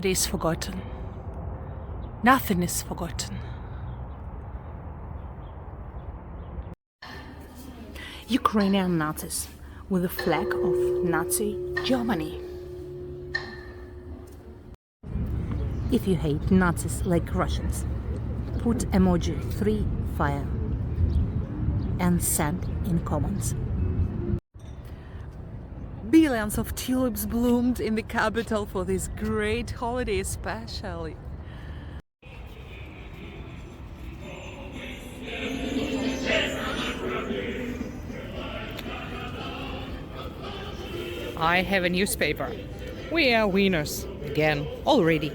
Nobody is forgotten. Nothing is forgotten. Ukrainian Nazis with the flag of Nazi Germany. If you hate Nazis like Russians, put emoji 3 fire and send in comments. Billions of tulips bloomed in the capital for this great holiday especially. I have a newspaper. We are winners again already.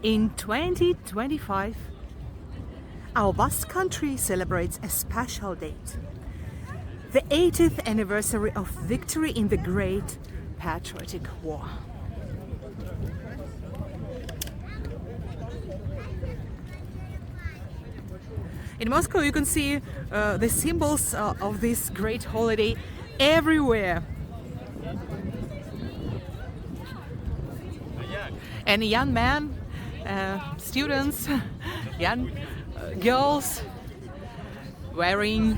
In 2025, our vast country celebrates a special date. The 80th anniversary of victory in the Great Patriotic War. In Moscow you can see the symbols of this great holiday everywhere. And young men, students, young girls wearing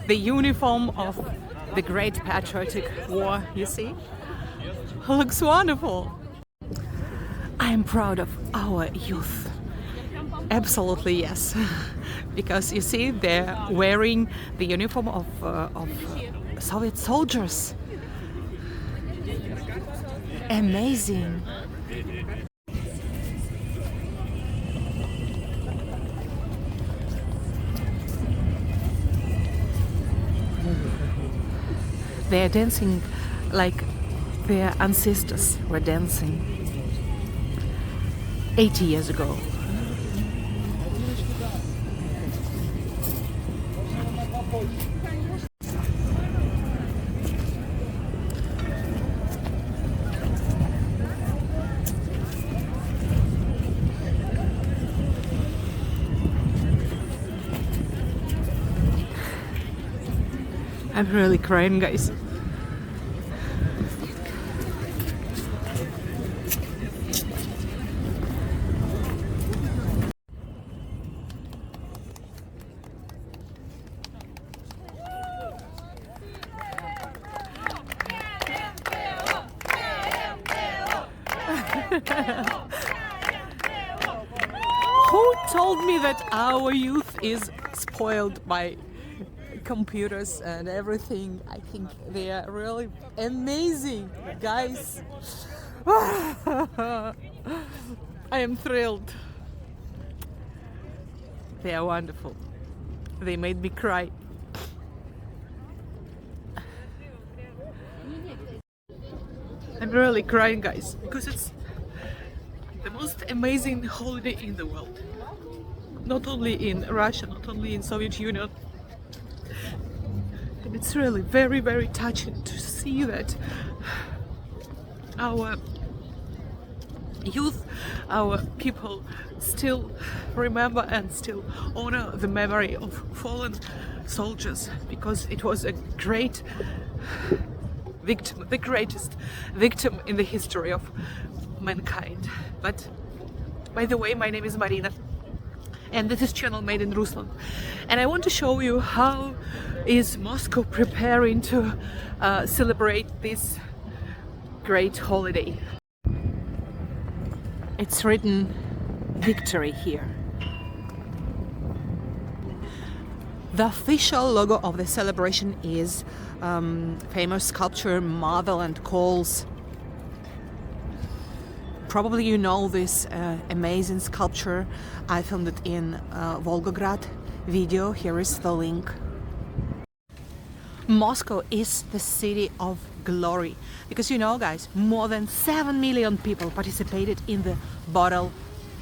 the uniform of the Great Patriotic War, you see? Looks wonderful. I'm proud of our youth. Absolutely yes. Because you see, they're wearing the uniform of Soviet soldiers. Amazing. They're dancing like their ancestors were dancing 80 years ago. I'm really crying, guys. Who told me that our youth is spoiled by computers and everything? I think they are really amazing, guys. I am thrilled. They are wonderful. They made me cry. I'm really crying, guys, because it's the most amazing holiday in the world. Not only in Russia, not only in Soviet Union. And it's really very, very touching to see that our youth, our people still remember and still honor the memory of fallen soldiers, because it was a great victim, the greatest victim in the history of mankind. But by the way, my name is Marina, and this is channel Made in Russland, and I want to show you how is Moscow preparing to celebrate this great holiday. It's written victory here. The official logo of the celebration is famous sculpture Motherland Calls. Probably you know this amazing sculpture. I filmed it in Volgograd video. Here is the link. Moscow is the city of glory, because you know, guys, more than 7 million people participated in the battle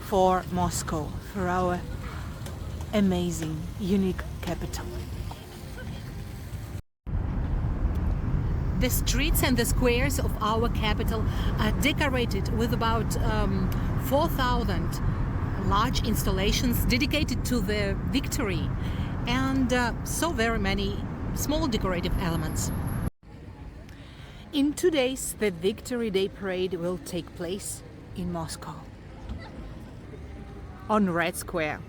for Moscow, for our amazing, unique capital. The streets and the squares of our capital are decorated with about 4,000 large installations dedicated to the victory, and so very many small decorative elements. In 2 days, the Victory Day parade will take place in Moscow, on Red Square,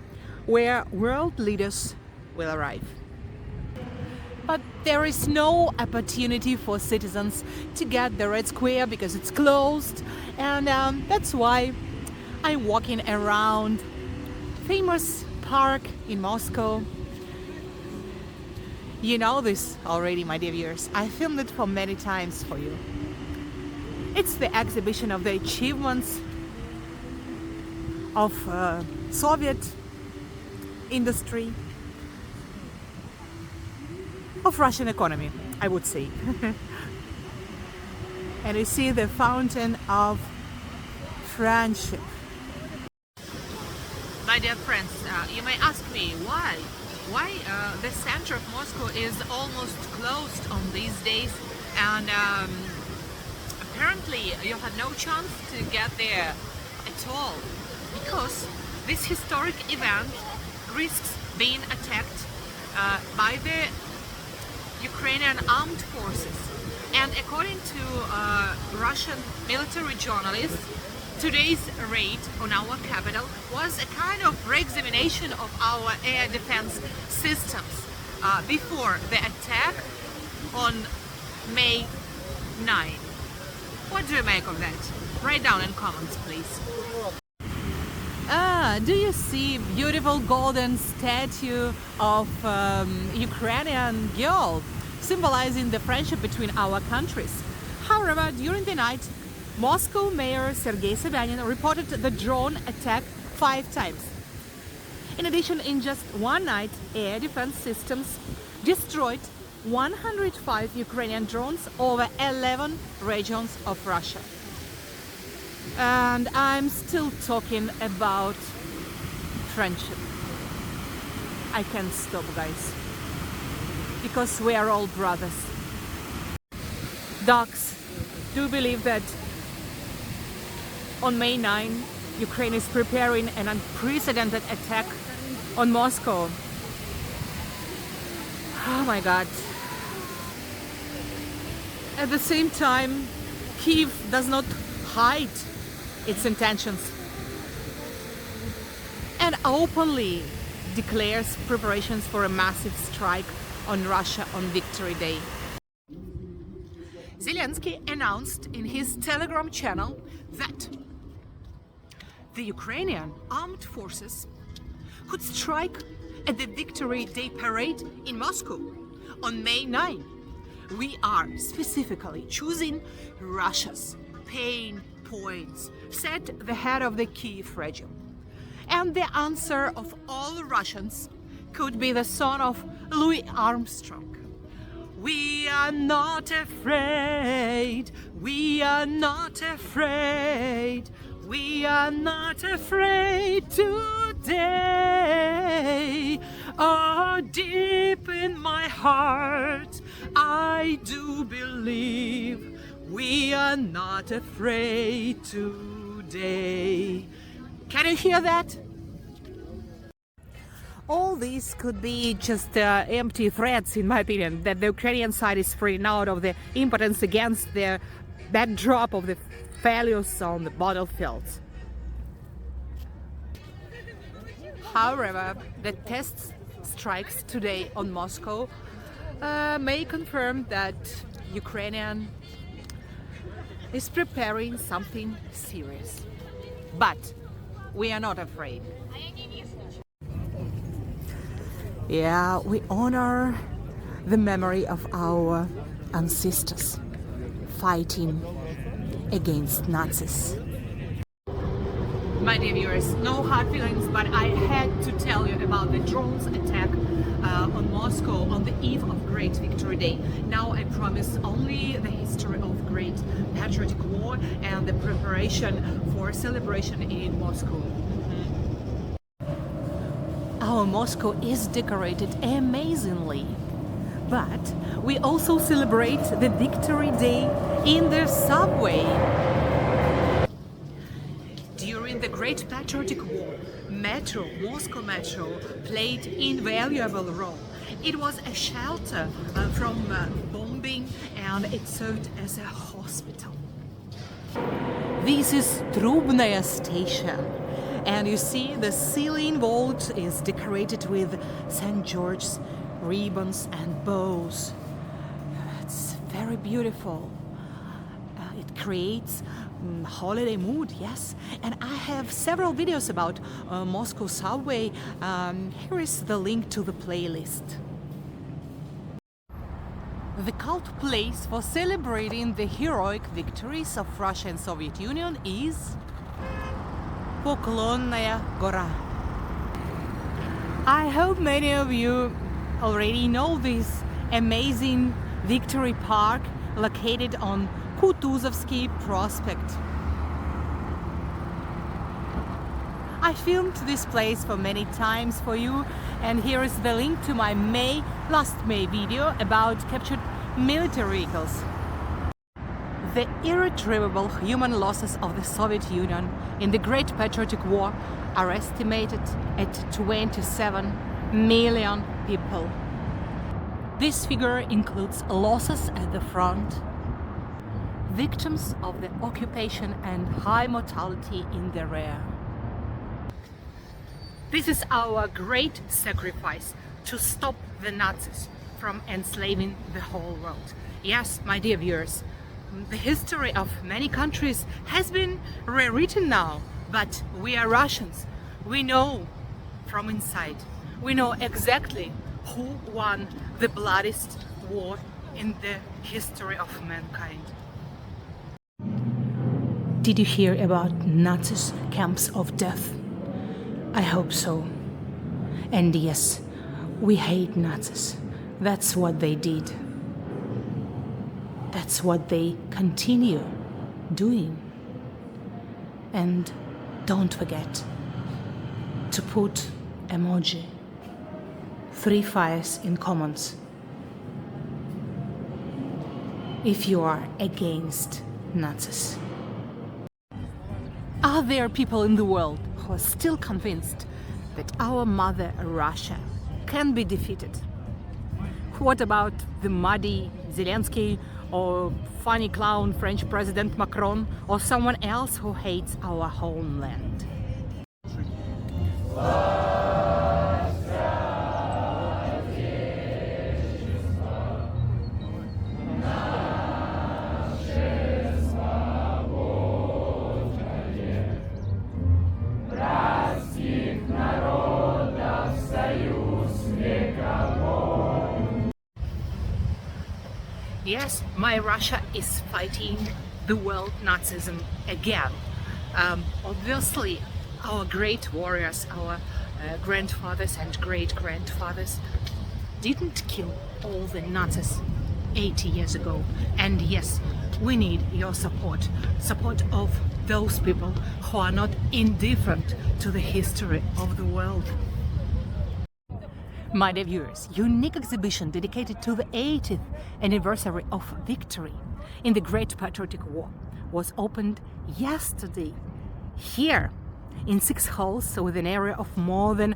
where world leaders will arrive. But there is no opportunity for citizens to get the Red Square because it's closed, and that's why I'm walking around famous park in Moscow. You know this already, my dear viewers. I filmed it for many times for you. It's the exhibition of the achievements of Soviet industry, of Russian economy, I would say. And you see the fountain of friendship. My dear friends, you may ask me why the center of Moscow is almost closed on these days, and apparently you had no chance to get there at all, because this historic event risks being attacked by the Ukrainian armed forces. And according to Russian military journalists, today's raid on our capital was a kind of re-examination of our air defense systems before the attack on May 9. What do you make of that? Write down in comments, please. Do you see beautiful golden statue of Ukrainian girl symbolizing the friendship between our countries? However, during the night, Moscow Mayor Sergei Sobyanin reported the drone attack 5 times. In addition, in just one night, air defense systems destroyed 105 Ukrainian drones over 11 regions of Russia. And I'm still talking about friendship. I can't stop, guys, because we are all brothers. Docs, do you believe that on May 9, Ukraine is preparing an unprecedented attack on Moscow? Oh my God. At the same time, Kyiv does not hide its intentions and openly declares preparations for a massive strike on Russia on Victory Day. Zelensky announced in his Telegram channel that the Ukrainian armed forces could strike at the Victory Day parade in Moscow on May 9. We are specifically choosing Russia's pain points, said the head of the Kyiv region. And the answer of all Russians could be the son of Louis Armstrong. We are not afraid, we are not afraid, we are not afraid today. Oh, deep in my heart, I do believe we are not afraid today. Can you hear that? All these could be just empty threats, in my opinion, that the Ukrainian side is spreading out of the impotence against the backdrop of the failures on the battlefield. However, the test strikes today on Moscow may confirm that Ukrainian is preparing something serious. But we are not afraid. Yeah, we honor the memory of our ancestors fighting against Nazis. My dear viewers, no hard feelings, but I had to tell you about the drones attack on Moscow on the eve of Great Victory Day. Now I promise only the history of Great Patriotic War and the preparation for celebration in Moscow. Our Moscow is decorated amazingly, but we also celebrate the Victory Day in the subway. During the Great Patriotic War, Moscow Metro played invaluable role. It was a shelter from bombing building and it served as a hospital. This is Trubnaya station, and you see the ceiling vault is decorated with St. George's ribbons and bows. It's very beautiful. It creates holiday mood, yes. And I have several videos about Moscow subway. Here is the link to the playlist. The cult place for celebrating the heroic victories of Russia and Soviet Union is Poklonnaya Gora. I hope many of you already know this amazing Victory Park located on Kutuzovsky Prospect. I filmed this place for many times for you, and here is the link to my last May video about captured military vehicles. The irretrievable human losses of the Soviet Union in the Great Patriotic War are estimated at 27 million people. This figure includes losses at the front, victims of the occupation and high mortality in the rear. This is our great sacrifice to stop the Nazis from enslaving the whole world. Yes, my dear viewers, the history of many countries has been rewritten now, but we are Russians. We know from inside. We know exactly who won the bloodiest war in the history of mankind. Did you hear about Nazis' camps of death? I hope so. And yes, we hate Nazis. That's what they did. That's what they continue doing. And don't forget to put emoji 3 fires in comments if you are against Nazis. Are there people in the world who are still convinced that our mother Russia can be defeated? What about the muddy Zelensky or funny clown French President Macron or someone else who hates our homeland? Yes, my Russia is fighting the world Nazism again. Obviously, our great warriors, our grandfathers and great-grandfathers didn't kill all the Nazis 80 years ago. And yes, we need your support of those people who are not indifferent to the history of the world. My dear viewers, unique exhibition dedicated to the 80th anniversary of victory in the Great Patriotic War was opened yesterday here in 6 halls with an area of more than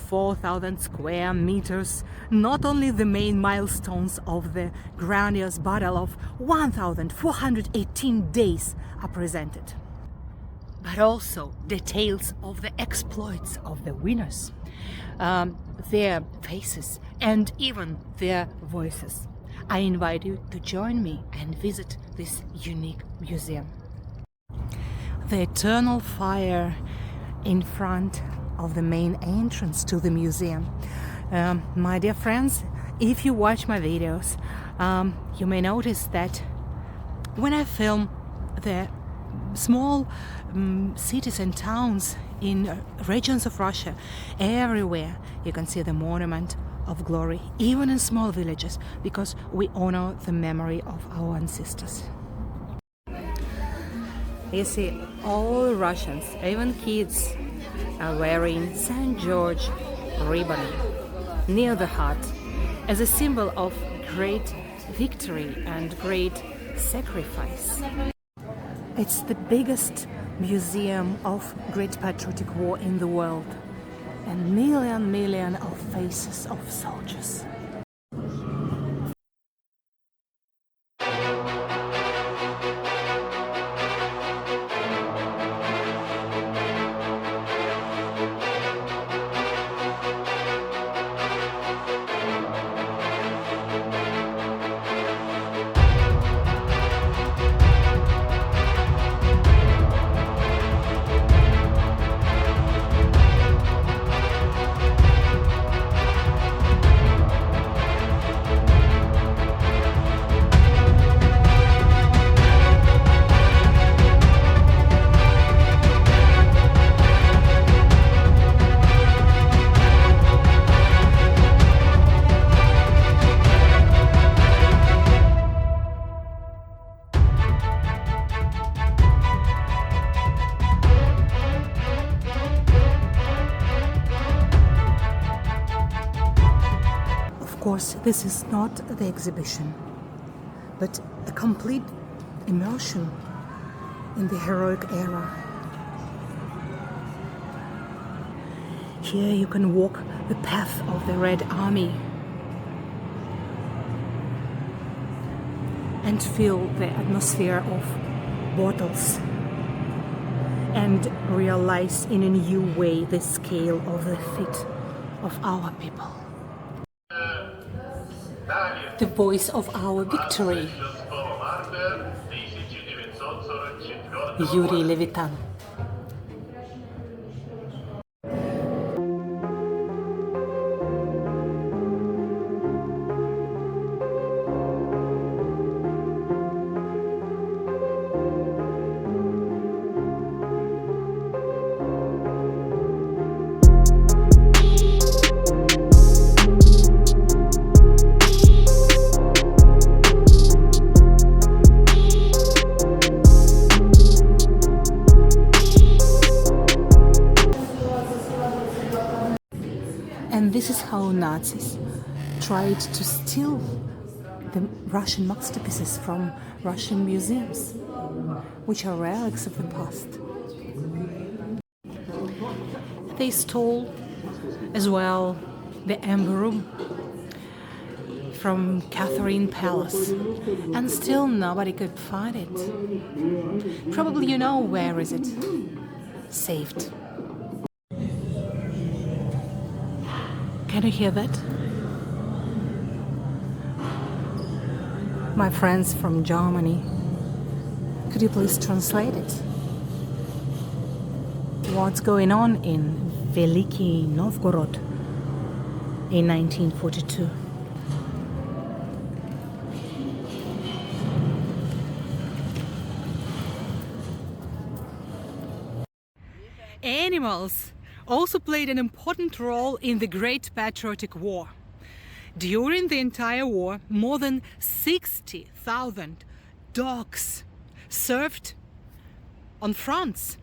4,000 square meters. Not only the main milestones of the grandiose battle of 1,418 days are presented, but also details of the exploits of the winners, their faces and even their voices. I invite you to join me and visit this unique museum. The eternal fire in front of the main entrance to the museum. My dear friends, if you watch my videos, you may notice that when I film the small cities and towns in regions of Russia, everywhere you can see the monument of glory, even in small villages, because we honor the memory of our ancestors. You see, all Russians, even kids, are wearing St. George ribbon near the heart as a symbol of great victory and great sacrifice. It's the biggest museum of Great Patriotic War in the world, and million of faces of soldiers. course, this is not the exhibition, but a complete immersion in the heroic era. Here you can walk the path of the Red Army and feel the atmosphere of battles and realize in a new way the scale of the feat of our people. The voice of our victory, Yuri Levitan. And this is how Nazis tried to steal the Russian masterpieces from Russian museums, which are relics of the past. They stole as well the Amber Room from Catherine Palace, and still nobody could find it. Probably you know where is it. Saved. Can you hear that? My friends from Germany, could you please translate it? What's going on in Veliki Novgorod in 1942? Animals also played an important role in the Great Patriotic War. During the entire war, more than 60,000 dogs served on fronts.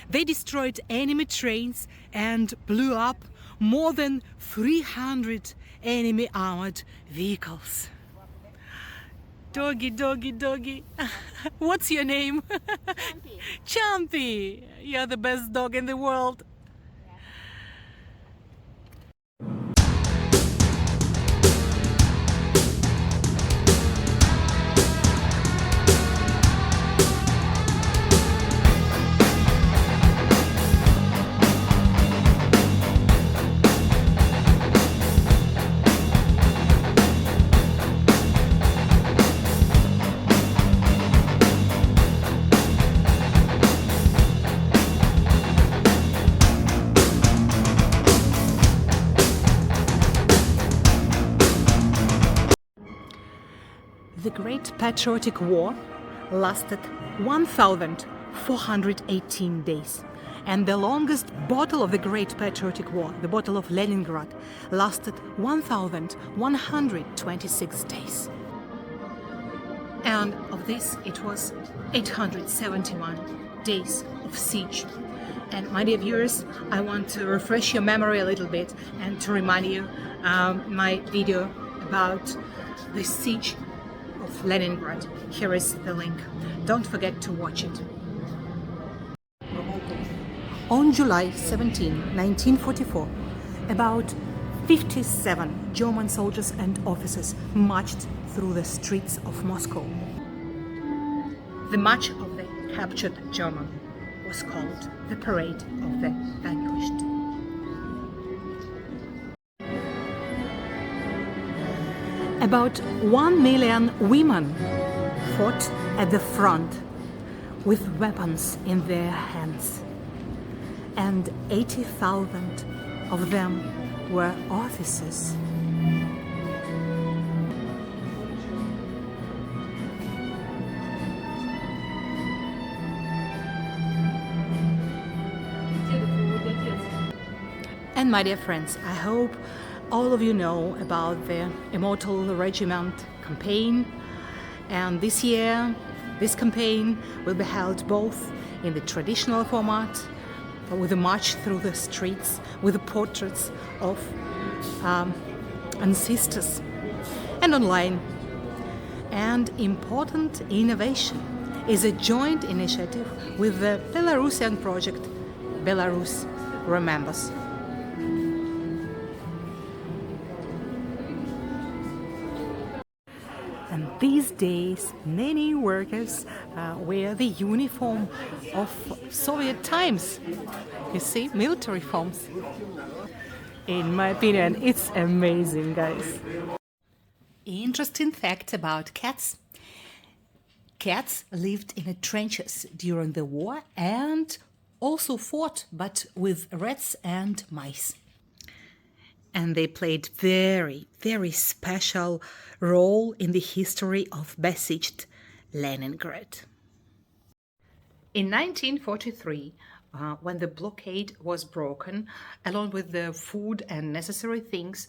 They destroyed enemy trains and blew up more than 300 enemy armored vehicles. Doggy, doggy, doggy. What's your name? Champy. Champy. You're the best dog in the world. The Great Patriotic War lasted 1,418 days, and the longest battle of the Great Patriotic War, the Battle of Leningrad, lasted 1,126 days. And of this, it was 871 days of siege. And my dear viewers, I want to refresh your memory a little bit and to remind you my video about the siege of Leningrad. Here is the link. Don't forget to watch it. On July 17, 1944, about 57 German soldiers and officers marched through the streets of Moscow. The March of the Captured German was called the Parade of the Vanquished. About 1 million women fought at the front with weapons in their hands, and 80,000 of them were officers. And my dear friends, I hope all of you know about the Immortal Regiment campaign, and this year this campaign will be held both in the traditional format with a march through the streets with the portraits of ancestors and online. And important innovation is a joint initiative with the Belarusian project Belarus Remembers. And these days, many workers wear the uniform of Soviet times. You see, military forms. In my opinion, it's amazing, guys. Interesting fact about cats. Cats lived in the trenches during the war and also fought, but with rats and mice. And they played very, very special role in the history of besieged Leningrad. In 1943, when the blockade was broken, along with the food and necessary things,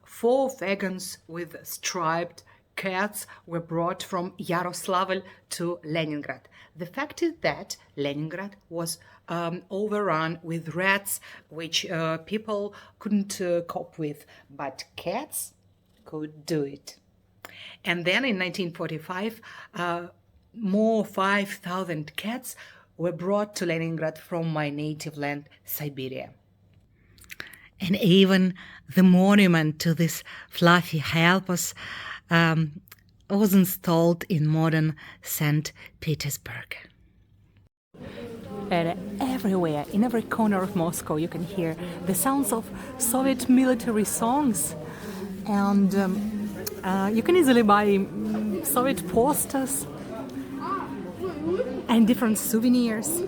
4 wagons with striped cats were brought from Yaroslavl to Leningrad. The fact is that Leningrad was overrun with rats, which people couldn't cope with, but cats could do it. And then in 1945, more 5,000 cats were brought to Leningrad from my native land, Siberia. And even the monument to these fluffy helpers was installed in modern St. Petersburg. And everywhere, in every corner of Moscow, you can hear the sounds of Soviet military songs. And you can easily buy Soviet posters and different souvenirs.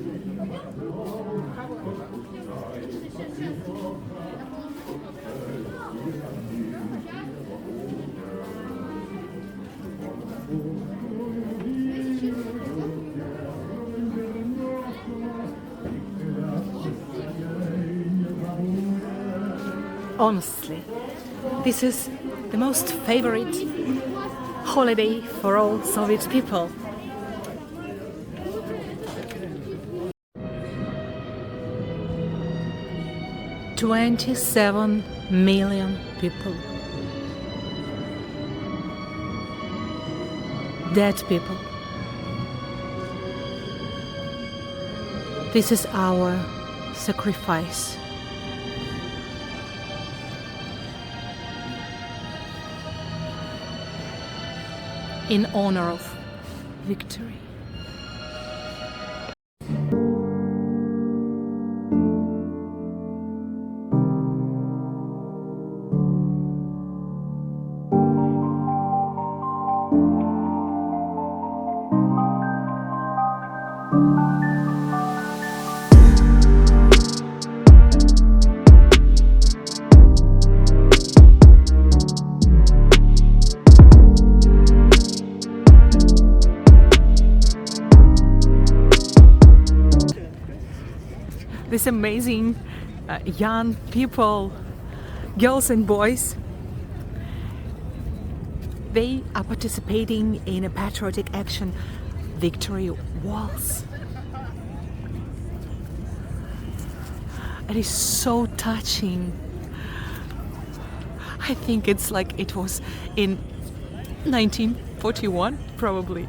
Honestly, this is the most favorite holiday for all Soviet people. "27 million people. Dead people. This is our sacrifice. In honor of victory." These amazing young people, girls and boys, they are participating in a patriotic action, Victory Waltz. It is so touching. I think it's like it was in 1941, probably.